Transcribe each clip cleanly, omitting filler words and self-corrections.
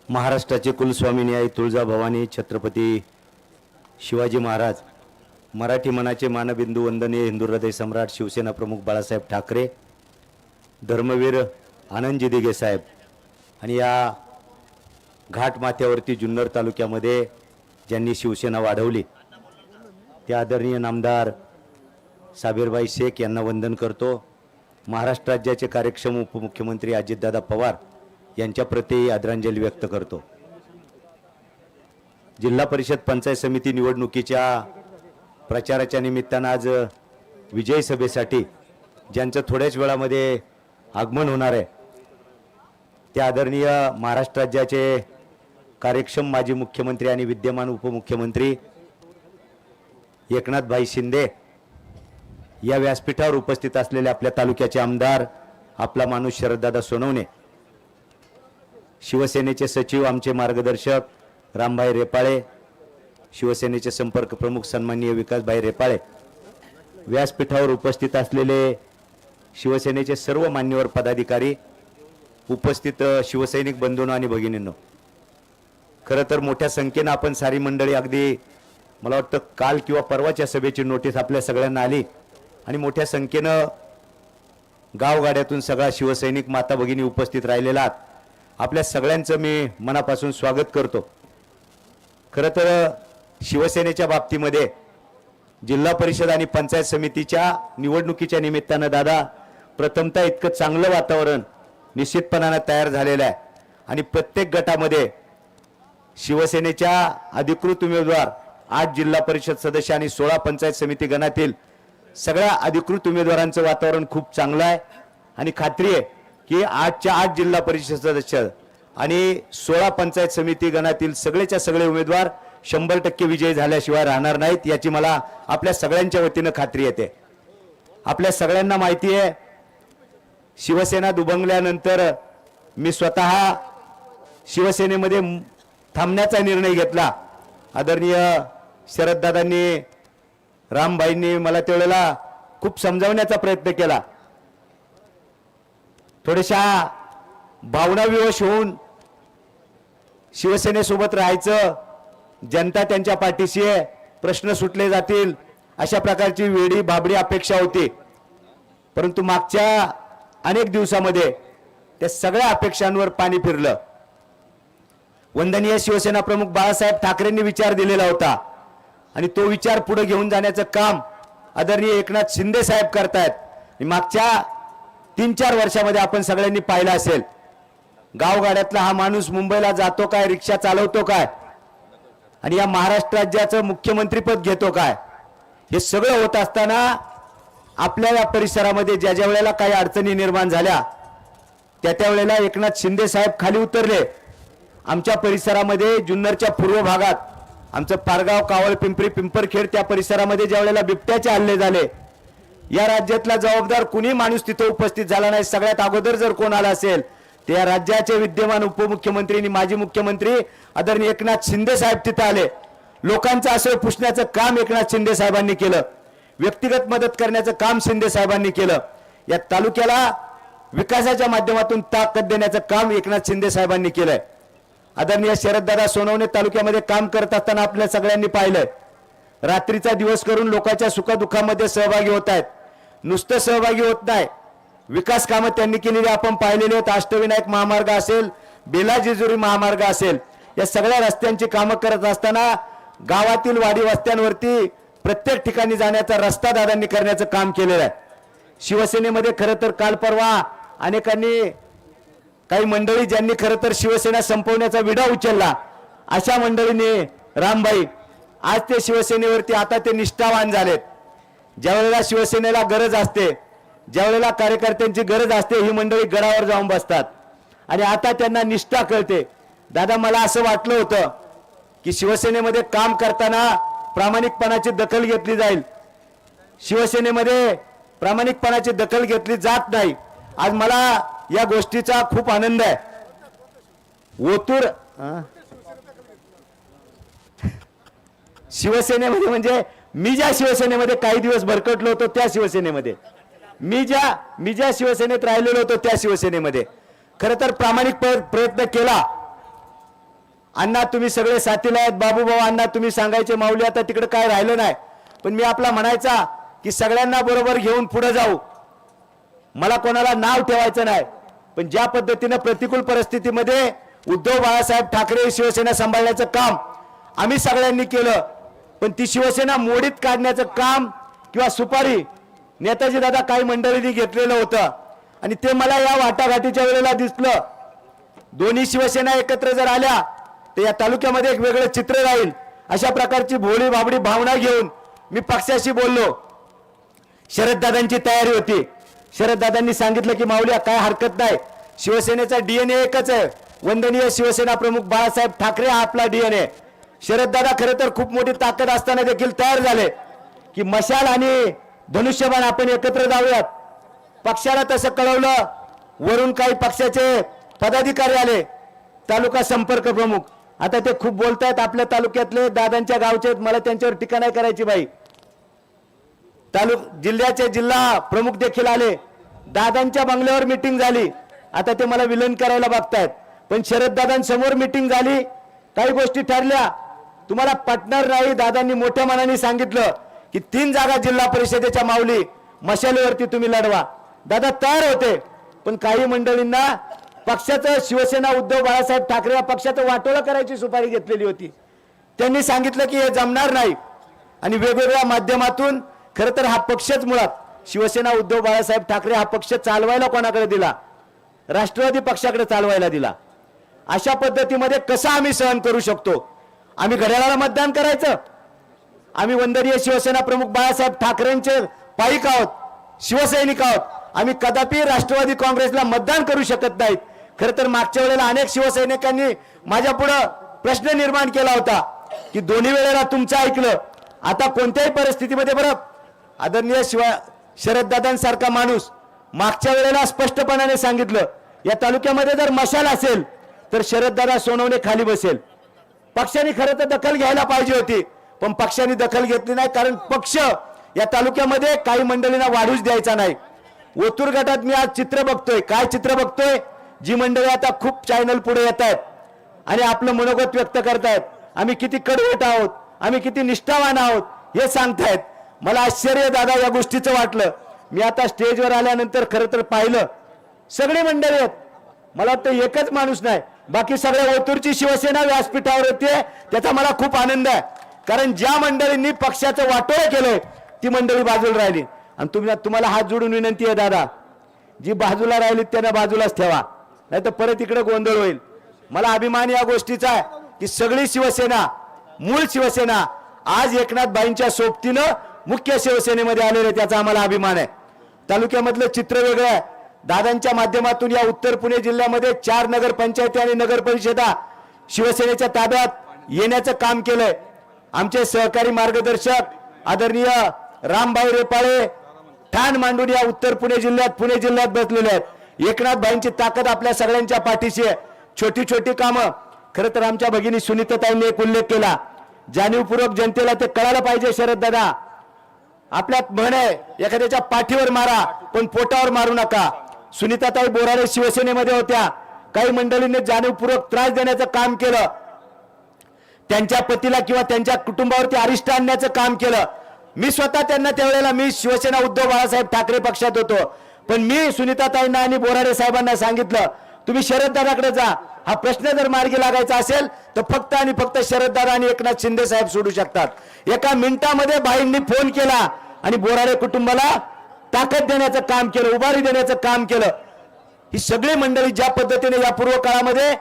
महाराष्ट्राचे कुलस्वामिनी आई तुळजाभवानी छत्रपती शिवाजी महाराज, मराठी मनाचे मानबिंदू वंदनीय हिंदू हृदय सम्राट शिवसेना प्रमुख बाळासाहेब ठाकरे, धर्मवीर आनंदजी दिघे साहेब आणि या घाट माथ्यावरती जुन्नर तालुक्यामध्ये ज्यांनी शिवसेना वाढवली त्या आदरणीय नामदार साबीरबाई शेख यांना वंदन करतो। महाराष्ट्र राज्याचे कार्यक्षम उपमुख्यमंत्री अजितदादा पवार यांच्या प्रति आदरांजली व्यक्त करतो। जिल्हा परिषद पंचायत समिती निवडणुकीच्या प्रचाराच्या निमित्तानं आज विजय सभेसाठी ज्यांचं थोड्याच वेळामध्ये आगमन होणार आहे त्या आदरणीय महाराष्ट्र राज्याचे कार्यक्षम माजी मुख्यमंत्री आणि विद्यमान उपमुख्यमंत्री एकनाथभाई शिंदे या व्यासपीठावर उपस्थित असलेले आपल्या तालुक्याचे आमदार आपला माणूस शरददादा सोनवणे, शिवसेनेचे सचिव आमचे मार्गदर्शक रामभाई रेपाळे, शिवसेनेचे संपर्क प्रमुख सन्माननीय विकासभाई रेपाळे, व्यासपीठावर उपस्थित असलेले शिवसेनेचे सर्व मान्यवर पदाधिकारी, उपस्थित शिवसैनिक बंधूंनो आणि भगिनींनो, खरं तर मोठ्या संख्येनं आपण सारी मंडळी अगदी मला वाटतं काल किंवा परवाच्या सभेची नोटीस आपल्या सगळ्यांना आली आणि मोठ्या संख्येनं गावगाड्यातून सगळा शिवसैनिक माता भगिनी उपस्थित राहिलेला आहात। आपल्या सगळ्यांचं मी मनापासून स्वागत करतो। खरं तर शिवसेनेच्या बाबतीमध्ये जिल्हा परिषद आणि पंचायत समितीच्या निवडणुकीच्या निमित्तानं दादा प्रथमतः इतकं चांगलं वातावरण निश्चितपणाने तयार झालेलं आहे आणि प्रत्येक गटामध्ये शिवसेनेच्या अधिकृत उमेदवार 8 जिल्हा परिषद सदस्य आणि 16 पंचायत समिती गणातील सगळ्या अधिकृत उमेदवारांचं वातावरण खूप चांगलं आहे आणि खात्री आहे की 8च्या 8 जिल्हा परिषद सदस्य आणि 16 पंचायत समिती गणातील सगळेच्या सगळे उमेदवार 100% विजयी झाल्याशिवाय राहणार नाहीत याची मला आपल्या सगळ्यांच्या वतीनं खात्री येते। आपल्या सगळ्यांना माहिती आहे शिवसेना दुभंगल्यानंतर मी स्वतः शिवसेनेमध्ये थांबण्याचा निर्णय घेतला। आदरणीय शरददादांनी रामभाईंनी मला त्यावेळेला खूप समजावण्याचा प्रयत्न केला, थोड्याशा भावनाविवश होऊन शिवसेनेसोबत राहायचं, जनता त्यांच्या पाठीशी आहे, प्रश्न सुटले जातील अशा प्रकारची वेडी बाबडी अपेक्षा होती। परंतु मागच्या अनेक दिवसामध्ये त्या सगळ्या अपेक्षांवर पाणी फिरलं। वंदनीय शिवसेना प्रमुख बाळासाहेब ठाकरेंनी विचार दिलेला होता आणि तो विचार पुढे घेऊन जाण्याचं काम आदरणीय एकनाथ शिंदे साहेब करतायत। मागच्या 3-4 वर्षामध्ये आपण सगळ्यांनी पाहिलं असेल गावगाड्यातला हा माणूस मुंबईला जातो काय, रिक्षा चालवतो काय आणि या महाराष्ट्र राज्याचं मुख्यमंत्रीपद घेतो काय, हे सगळं होत असताना आपल्या या परिसरामध्ये ज्या ज्या वेळेला काही अडचणी निर्माण झाल्या त्या वेळेला एकनाथ शिंदे साहेब खाली उतरले। आमच्या परिसरामध्ये जुन्नरच्या पूर्व भागात आमचं पारगाव, कावळ, पिंपरी, पिंपरखेड त्या परिसरामध्ये ज्या वेळेला बिबट्याचे हल्ले झाले या राज्यातला जबाबदार कुणी माणूस तिथे उपस्थित झाला नाही। सगळ्यात अगोदर जर कोण आला असेल ते या राज्याचे विद्यमान उपमुख्यमंत्री आणि माजी मुख्यमंत्री आदरणीय एकनाथ शिंदे साहेब तिथे आले। लोकांचं असं पुसण्याचं काम एकनाथ शिंदे साहेबांनी केलं, व्यक्तिगत मदत करण्याचं काम शिंदे साहेबांनी केलं, या तालुक्याला विकासाच्या माध्यमातून ताकद देण्याचं काम एकनाथ शिंदे साहेबांनी केलंय। आदरणीय शरददादा सोनवणे तालुक्यामध्ये काम करत असताना आपल्या सगळ्यांनी पाहिलंय रात्रीचा दिवस करून लोकांच्या सुखदुःखामध्ये सहभागी होत आहेत। नुसतं सहभागी होत नाही, विकास कामं त्यांनी केलेली आपण पाहिलेली आहेत। अष्टविनायक महामार्ग असेल, बेला जेजुरी महामार्ग असेल, या सगळ्या रस्त्यांची कामं करत असताना गावातील वाडी वस्त्यांवरती प्रत्येक ठिकाणी जाण्याचा रस्ता दादांनी करण्याचं काम केलेलं आहे। शिवसेनेमध्ये खरं तर काल परवा अनेकांनी काही मंडळी ज्यांनी खरं तर शिवसेना संपवण्याचा विडा उचलला अशा मंडळींनी रामभाई आज ते शिवसेनेवरती आता ते निष्ठावान झालेत। ज्या वेळेला शिवसेनेला गरज असते, ज्या वेळेला कार्यकर्त्यांची गरज असते ही मंडळी गडावर जाऊन बसतात आणि आता त्यांना निष्ठा कळते। दादा मला असं वाटलं होतं की शिवसेनेमध्ये काम करताना प्रामाणिकपणाची दखल घेतली जाईल, शिवसेनेमध्ये प्रामाणिकपणाची दखल घेतली जात नाही। आज मला या गोष्टीचा खूप आनंद आहे। ओतूर शिवसेनेमध्ये म्हणजे मी ज्या शिवसेनेमध्ये काही दिवस भरकटलो होतो त्या शिवसेनेमध्ये, मी ज्या शिवसेनेत राहिलेलो होतो त्या शिवसेनेमध्ये खरं तर प्रामाणिक प्रयत्न केला अण्णा तुम्ही सगळे साथीला आहेत, बाबूभाऊ अण्णा तुम्ही सांगायचे, माऊली आता तिकडे काय राहिलं नाही, पण मी आपला म्हणायचा की सगळ्यांना बरोबर घेऊन पुढे जाऊ, मला कोणाला नाव ठेवायचं नाही, पण ज्या पद्धतीने प्रतिकूल परिस्थितीमध्ये उद्धव बाळासाहेब ठाकरे शिवसेना सांभाळण्याचं काम आम्ही सगळ्यांनी केलं, पण ती शिवसेना मोडीत काढण्याचं काम किंवा सुपारी नेताजी दादा काही मंडळींनी घेतलेलं होतं आणि ते मला या वाटाघाटीच्या वेळेला दिसलं. दोन्ही शिवसेना एकत्र जर आल्या तर या तालुक्यामध्ये एक वेगळं चित्र राहील. अशा प्रकारची भोळी भाबडी भावना घेऊन मी पक्षाशी बोललो. शरददादांची तयारी होती. शरददादांनी सांगितलं की माऊल्या काय हरकत नाही, शिवसेनेचा डीएनए एकच आहे, वंदनीय शिवसेना प्रमुख बाळासाहेब ठाकरे हा आपला डीएनए. शरददादा खरं तर खूप मोठी ताकद असताना देखील तयार झाले की मशाल आणि धनुष्यबाण आपण एकत्र जाऊयात. पक्षाला तसं कळवलं, वरून काही पक्षाचे पदाधिकारी आले, तालुका संपर्क प्रमुख. आता ते खूप बोलतायत, आपल्या तालुक्यातले दादांच्या गावचे आहेत, मला त्यांच्यावर टीका नाही करायची बाई. जिल्ह्याचे जिल्हा प्रमुख देखील आले, दादांच्या बंगल्यावर मीटिंग झाली. आता ते मला विलन करायला बघतायत, पण शरददादांसमोर मीटिंग झाली, काही गोष्टी ठरल्या, तुम्हाला पटणार नाही. दादांनी मोठ्या मनाने सांगितलं की 3 जागा जिल्हा परिषदेच्या माऊली मशालीवरती तुम्ही लढवा. दादा तयार होते, पण काही मंडळींना पक्षाचं शिवसेना उद्धव बाळासाहेब ठाकरे या पक्षाचं वाटोळं करायची सुपारी घेतलेली होती. त्यांनी सांगितलं की हे जमणार नाही आणि वेगवेगळ्या माध्यमातून खरं तर हा पक्षच मुळात शिवसेना उद्धव बाळासाहेब ठाकरे हा पक्ष चालवायला कोणाकडे दिला? राष्ट्रवादी पक्षाकडे चालवायला दिला. अशा पद्धतीमध्ये कसं आम्ही सहन करू शकतो? आम्ही घड्याळाला मतदान करायचं? आम्ही वंदनीय शिवसेना प्रमुख बाळासाहेब ठाकरेंचे पाईक आहोत, शिवसैनिक आहोत. आम्ही कदापि राष्ट्रवादी काँग्रेसला मतदान करू शकत नाहीत. खरं तर मागच्या वेळेला अनेक शिवसैनिकांनी माझ्या पुढे प्रश्न निर्माण केला होता की दोन्ही वेळेला तुमचं ऐकलं, आता कोणत्याही परिस्थितीमध्ये बरं आदरणीय शरददादांसारखा माणूस मागच्या वेळेला स्पष्टपणाने सांगितलं, या तालुक्यामध्ये जर मशाल असेल तर शरददादा सोनवणे खाली बसेल. पक्षाने खरं तर दखल घ्यायला पाहिजे होती, पण पक्षाने दखल घेतली नाही, कारण पक्ष या तालुक्यामध्ये काही मंडळींना वाढूच द्यायचा नाही. ओतूर गटात मी आज चित्र बघतोय, काय चित्र बघतोय? जी मंडळी आता खूप चॅनल पुढे येत आहेत आणि आपलं मनोगत व्यक्त करतायत, आम्ही किती कडवट आहोत, आम्ही किती निष्ठावान आहोत हे सांगतायत. मला आश्चर्य दादा या गोष्टीचं वाटलं. मी आता स्टेजवर आल्यानंतर खरं तर पाहिलं, सगळी मंडळी आहेत, मला वाटतं एकच माणूस नाही, बाकी सगळ्या ओतूरची शिवसेना व्यासपीठावर होते. त्याचा मला खूप आनंद आहे, कारण ज्या मंडळींनी पक्षाचं वाटोळं केलंय ती मंडळी बाजूला राहिली. आणि तुम्हाला हात जोडून विनंती आहे दादा, जी बाजूला राहिली त्यांना बाजूलाच ठेवा, नाही तर परत इकडे गोंधळ होईल. मला अभिमान या गोष्टीचा आहे की सगळी शिवसेना, मूळ शिवसेना आज एकनाथबाईंच्या सोबतीनं मुख्य शिवसेनेमध्ये आलेले, त्याचा आम्हाला अभिमान आहे. तालुक्यामधलं चित्र वेगळं आहे. दादांच्या माध्यमातून या उत्तर पुणे जिल्ह्यामध्ये 4 नगरपंचायती आणि नगर परिषदा शिवसेनेच्या ताब्यात येण्याचं काम केलंय. आमचे सहकारी मार्गदर्शक आदरणीय रामभाई रेपाळे ठाण मांडून या उत्तर पुणे जिल्ह्यात बसलेले आहेत. एकनाथभाईंची ताकद आपल्या सगळ्यांच्या पाठीशी आहे. छोटी छोटी कामं, खरं तर आमच्या भगिनी सुनीताताईंनी एक उल्लेख केला, जाणीवपूर्वक जनतेला ते कळायला पाहिजे. शरददादा आपल्यात म्हण आहे, एखाद्याच्या पाठीवर मारा पण पोटावर मारू नका. सुनीताताई बोराडे शिवसेनेमध्ये होत्या, काही मंडळींनी जाणीवपूर्वक त्रास देण्याचं काम केलं, त्यांच्या पतीला किंवा त्यांच्या कुटुंबावरती अरिष्ट आणण्याचं काम केलं. मी स्वतः त्यांना त्यावेळेला, मी शिवसेना उद्धव बाळासाहेब ठाकरे पक्षात होतो, पण मी सुनीताताईंना आणि बोराडे साहेबांना सांगितलं, तुम्ही शरददादाकडे जा, हा प्रश्न जर मार्गी लागायचा असेल तर फक्त आणि फक्त शरददादा आणि एकनाथ शिंदे साहेब सोडू शकतात. एका मिनिटामध्ये बाईंनी फोन केला आणि बोराडे कुटुंबाला ताकद देण्याचं काम केलं, उभारी देण्याचं काम केलं. ही सगळी मंडळी ज्या पद्धतीने या पूर्व काळामध्ये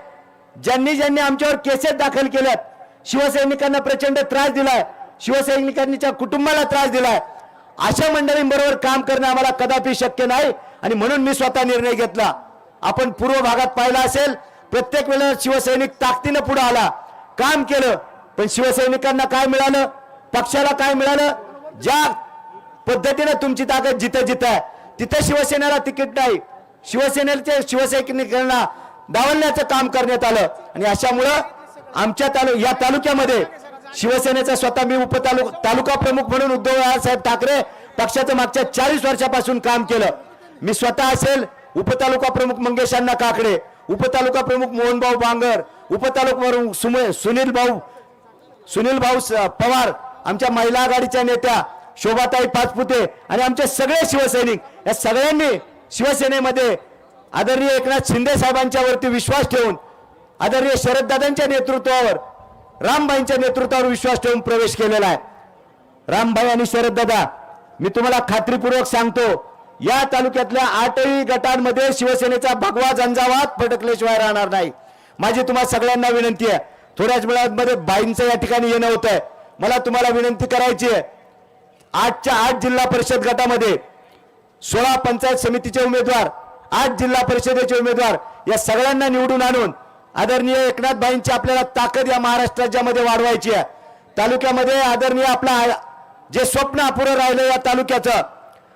ज्यांनी आमच्यावर केसेस दाखल केल्यात, शिवसैनिकांना प्रचंड त्रास दिलाय, शिवसैनिकांच्या कुटुंबाला त्रास दिलाय, अशा मंडळींबरोबर काम करणं आम्हाला कदापि शक्य नाही. आणि म्हणून मी स्वतः निर्णय घेतला. आपण पूर्व भागात पाहिलं असेल, प्रत्येक वेळेला शिवसैनिक ताकदीनं पुढे आला, काम केलं, पण शिवसैनिकांना काय मिळालं, पक्षाला काय मिळालं? ज्या पद्धतीने तुमची ताकद जिथं जिथं आहे तिथं शिवसेनेला तिकीट नाही, शिवसैनिकांना डावलण्याचं काम करण्यात आलं. आणि अशामुळं आमच्या या तालुक्यामध्ये शिवसेनेचा स्वतः मी तालुका प्रमुख म्हणून उद्धव बाळासाहेब ठाकरे पक्षाचं मागच्या 40 वर्षापासून काम केलं. मी स्वतः असेल, उपतालुका प्रमुख मंगेश अण्णा काकडे, उपतालुका प्रमुख मोहनभाऊ बांगर, उपतालुका प्रमुख सुनील भाऊ पवार, आमच्या महिला आघाडीच्या नेत्या शोभाताई पाचपुते आणि आमचे सगळे शिवसैनिक, या सगळ्यांनी शिवसेनेमध्ये आदरणीय एकनाथ शिंदे साहेबांच्या वरती विश्वास ठेवून, आदरणीय शरददादांच्या नेतृत्वावर, रामभाईंच्या नेतृत्वावर विश्वास ठेवून प्रवेश केलेला आहे. रामभाई आणि शरददादा, मी तुम्हाला खात्रीपूर्वक सांगतो, या तालुक्यातल्या 8ही गटांमध्ये शिवसेनेचा भगवा झंझावात फटकल्याशिवाय राहणार नाही. माझी तुम्हाला सगळ्यांना विनंती आहे. थोड्याच वेळामध्ये बाईंचं या ठिकाणी येणं होत आहे. मला तुम्हाला विनंती करायची आहे, 8च्या 8 जिल्हा परिषद गटामध्ये 16 पंचायत समितीचे उमेदवार, 8 जिल्हा परिषदेचे उमेदवार, या सगळ्यांना निवडून आणून आदरणीय एकनाथ भाईंची आपल्याला ताकद या महाराष्ट्र राज्यामध्ये वाढवायची आहे. तालुक्यामध्ये आदरणीय आपला जे स्वप्न अपुरं राहिलं या तालुक्याचं,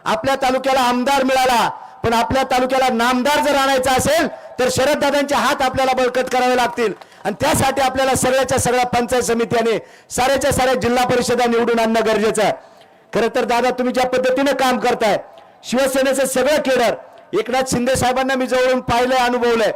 आपल्या तालुक्याला आमदार मिळाला, पण आपल्या तालुक्याला नामदार जर आणायचा असेल तर शरददादांचे हात आपल्याला बळकट करावे लागतील. आणि त्यासाठी आपल्याला सगळ्याच्या सगळ्या पंचायत समिती आणि साऱ्याच्या साऱ्या जिल्हा परिषदा निवडून आणणं गरजेचं आहे. खरं तर दादा, तुम्ही ज्या पद्धतीने काम करताय, शिवसेनेचं सगळं केडर, एकनाथ शिंदे साहेबांना मी जवळून पाहिलंय, अनुभवलंय.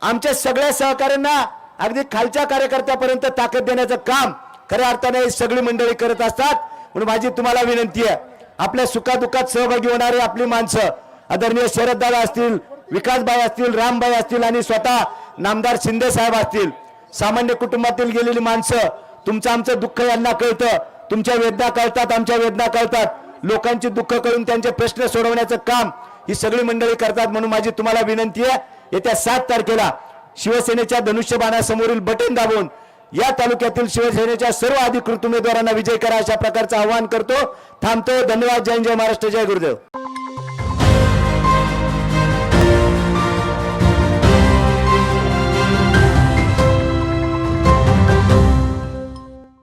आमच्या सगळ्या सहकाऱ्यांना अगदी खालच्या कार्यकर्त्यापर्यंत ताकद देण्याचं काम खऱ्या अर्थाने सगळी मंडळी करत असतात. म्हणून माझी तुम्हाला विनंती आहे, आपल्या सुखादुःखात सहभागी होणारी आपली माणसं, आदरणीय शरददादा असतील, विकासभाई असतील, रामभाई असतील आणि स्वतः नामदार शिंदे साहेब असतील, सामान्य कुटुंबातील गेलेली माणसं, तुमचं आमचं दुःख यांना कळतं, तुमच्या वेदना कळतात, आमच्या वेदना कळतात. लोकांची दुःख कळून त्यांचे प्रश्न सोडवण्याचं काम ही सगळी मंडळी करतात. म्हणून माझी तुम्हाला विनंती आहे, येत्या 7 तारखेला शिवसेनेच्या धनुष्यबाणासमोरील बटन दाबून या तालुक्यातील शिवसेनेच्या सर्व अधिकृत उमेदवारांना विजय करा, अशा प्रकारचं आवाहन करतो. थांबतो. धन्यवाद. जय जय महाराष्ट्र. जय गुरुदेव.